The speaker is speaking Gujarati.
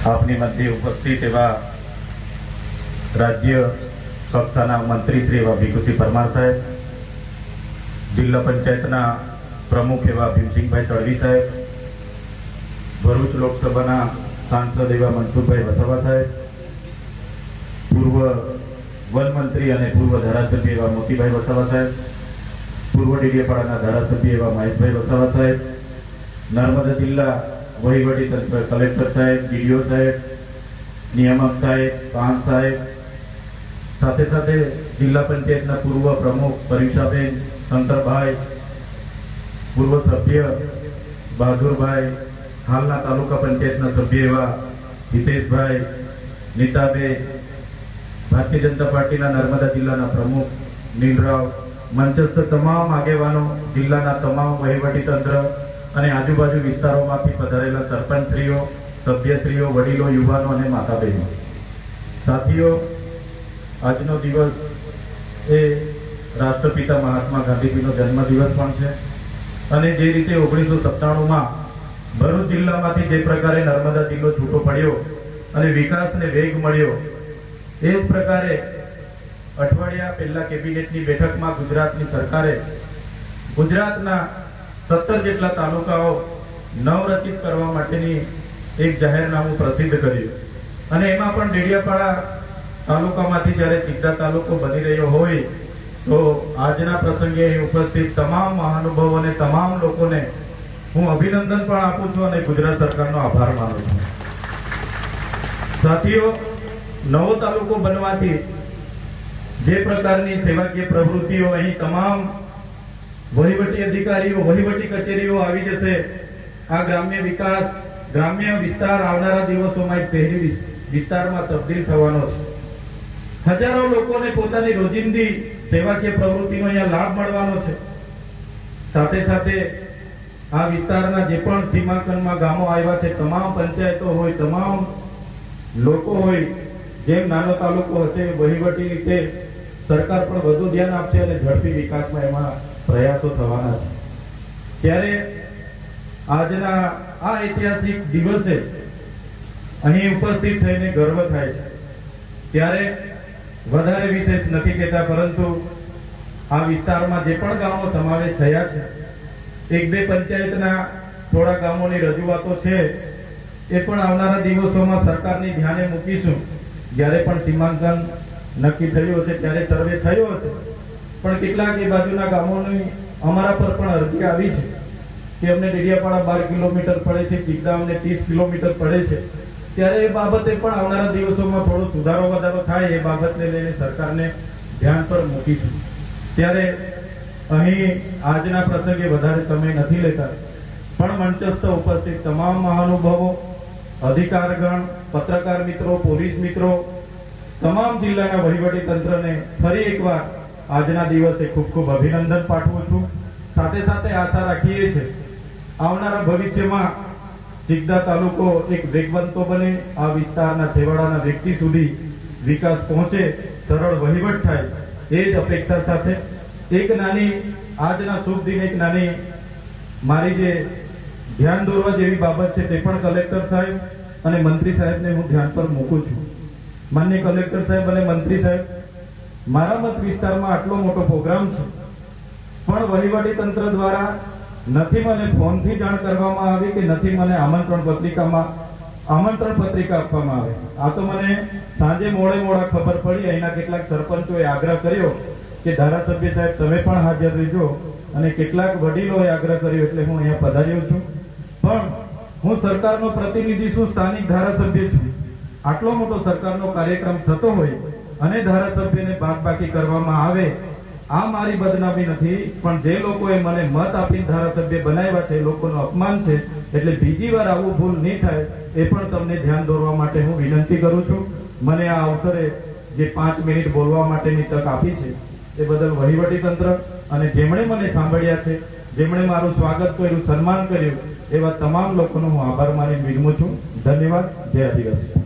આપની મધ્ય ઉપસ્થિત એવા રાજ્ય કક્ષાના મંત્રી શ્રી એવા ભીખુસિંહ પરમાર સાહેબ, જિલ્લા પંચાયતના પ્રમુખ એવા ભીમસિંહભાઈ તડવી સાહેબ, ભરૂચ લોકસભાના સાંસદ એવા મનસુખભાઈ વસાવા સાહેબ, પૂર્વ વન મંત્રી અને પૂર્વ ધારાસભ્ય એવા મોતીભાઈ વસાવા સાહેબ, પૂર્વ ડેડિયાપાડાના ધારાસભ્ય એવા મહેશભાઈ વસાવા સાહેબ, નર્મદા જિલ્લા વહીવટી તંત્ર કલેક્ટર સાહેબ, ડીડીઓ સાહેબ, નિયામક સાહેબ, પાંચ સાહેબ, સાથે સાથે જિલ્લા પંચાયતના પૂર્વ પ્રમુખ પરીક્ષાબેન, શંકરભાઈ, પૂર્વ સભ્ય બહાદુરભાઈ, હાલના તાલુકા પંચાયતના સભ્ય એવા હિતેશભાઈ, નીતાબેન, ભારતીય જનતા પાર્ટીના નર્મદા જિલ્લાના પ્રમુખ નીલરાવ, મંચસ્થ તમામ આગેવાનો, જિલ્લાના તમામ વહીવટી તંત્ર અને આજુબાજુ વિસ્તારોમાંથી પધારેલા સરપંચશ્રીઓ, સભ્યશ્રીઓ, વડીલો, યુવાનો અને માતા બહેનો, સાથીઓ, આજનો દિવસ એ રાષ્ટ્રપિતા મહાત્મા ગાંધીજીનો જન્મદિવસ પણ છે અને જે રીતે 1997માં ભરૂચ જિલ્લામાંથી જે પ્રકારે નર્મદા જિલ્લો છૂટો પડ્યો અને વિકાસને વેગ મળ્યો, એ જ પ્રકારે અઠવાડિયા પહેલા કેબિનેટની બેઠકમાં ગુજરાતની સરકારે ગુજરાતના 17 જેટલા તાલુકાઓ નવરચિત કરવા માટેની એક જાહેરનામું પ્રસિદ્ધ કર્યું અને એમાં પણ ડેડિયાપાડા તાલુકામાંથી જ્યારે ચિત્તા તાલુકો બની રહ્યો હોય તો આજના પ્રસંગે અહીં ઉપસ્થિત તમામ મહાનુભાવોને, તમામ લોકોને હું અભિનંદન પણ આપું છું અને ગુજરાત સરકારનો આભાર માનું છું. સાથીઓ, નવો તાલુકો બનવાથી જે પ્રકારની સેવાકીય પ્રવૃત્તિઓ અહીં તમામ વહીવટી અધિકારીઓ, વહીવટી કચેરીઓ આવી જશે, આ ગ્રામ્ય વિકાસ, ગ્રામ્ય વિસ્તાર આવનારા દિવસોમાં એક શહેરી વિસ્તારમાં તબદીલ થવાનો છે. હજારો લોકોને પોતાની રોજિંદી સેવાકીય પ્રવૃત્તિનો અહીંયા લાભ મળવાનો છે. સાથે સાથે આ વિસ્તારના જે પણ સીમાંકનમાં ગામો આવ્યા છે, તમામ પંચાયતો હોય, તમામ લોકો હોય, જેમ નાનો તાલુકો હશે વહીવટી રીતે સરકાર પણ વધુ ધ્યાન આપશે અને ઝડપી વિકાસમાં એમાં પ્રયાસો થવાના છે. ત્યારે આજના આ ઐતિહાસિક દિવસે અહીં ઉપસ્થિત થઈને ગર્વ થાય છે. ત્યારે વધારે વિશેષ નથી કહેતા, પરંતુ આ વિસ્તારમાં જે પણ ગામો સમાવેશ થયા છે, એક બે પંચાયતના થોડા ગામોની રજૂઆતો છે, એ પણ આવનારા દિવસોમાં સરકારની ધ્યાને મૂકીશું. જ્યારે પણ સીમાંકન નક્કી થયું હશે, ત્યારે સર્વે થયો હશે, પણ કેટલાક એ બાજુના ગામોની અમારા પર પણ અરજી આવી છે કે અમને ડેડિયાપાડા 12 કિલોમીટર પડે છે, ચિત્તા અમને 30 કિલોમીટર પડે છે. ત્યારે એ બાબતે પણ આવનારા દિવસોમાં થોડો સુધારો વધારો થાય, એ બાબતને લઈને સરકારને ધ્યાન પર મૂકીશું. ત્યારે અહીં આજના પ્રસંગે વધારે સમય નથી લેતા, પણ મંચસ્થ ઉપસ્થિત તમામ મહાનુભાવો, અધિકારગણ, પત્રકાર મિત્રો, પોલીસ મિત્રો, તમામ જિલ્લાના વહીવટી તંત્રને ફરી એકવાર આજના દિવસે ખૂબ ખૂબ અભિનંદન પાઠવું છું. સાથે સાથે આશા રાખીએ છીએ આવનારા ભવિષ્યમાં ચિત્તા તાલુકો એક વેગવંતો બને, આ વિસ્તારના છેવાડાના વ્યક્તિ સુધી વિકાસ પહોંચે, સરળ વહીવટ થાય, એ જ અપેક્ષા સાથે એક નાની આજના શુભ દિન એક નાની મારી જે ધ્યાન દોરવા જેવી બાબત છે, તે પણ કલેક્ટર સાહેબ અને મંત્રી સાહેબને હું ધ્યાન પર મૂકું છું. માનનીય કલેક્ટર સાહેબ અને મંત્રી સાહેબ, મારા મત વિસ્તારમાં આટલો મોટો પ્રોગ્રામ છે, પણ વહીવટી તંત્ર દ્વારા નથી મને ફોનથી જાણ કરવામાં આવી કે નથી મને આમંત્રણ પત્રિકા આપવામાં આવે. આ તો મને સાંજે મોડા ખબર પડી. અહીંના કેટલાક સરપંચોએ આગ્રહ કર્યો કે ધારાસભ્ય સાહેબ તમે પણ હાજર રહેજો, અને કેટલાક વડીલોએ આગ્રહ કર્યો, એટલે હું અહીંયા પધાર્યો છું. પણ હું સરકારનો પ્રતિનિધિ છું, સ્થાનિક ધારાસભ્ય છું. આટલો મોટો સરકારનો કાર્યક્રમ થતો હોય અને ધારાસભ્યને બાદબાકી કરવામાં આવે, આ મારી બદનામી નથી, પણ જે લોકોએ મને મત આપીને ધારાસભ્ય બનાવ્યા છે એ લોકોનું અપમાન છે. એટલે બીજી વાર આવું ભૂલ નહીં થાય, એ પણ તમને ધ્યાન દોરવા માટે હું વિનંતી કરું છું. મને આ અવસરે જે 5 મિનિટ બોલવા માટેની તક આપી છે, એ બદલ વહીવટી તંત્ર અને જેમણે મને સાંભળ્યા છે, જેમણે મારું સ્વાગત કર્યું, સન્માન કર્યું, એવા તમામ લોકોનો હું આભાર માની વિનમું છું. ધન્યવાદ. જય આદિવાસી.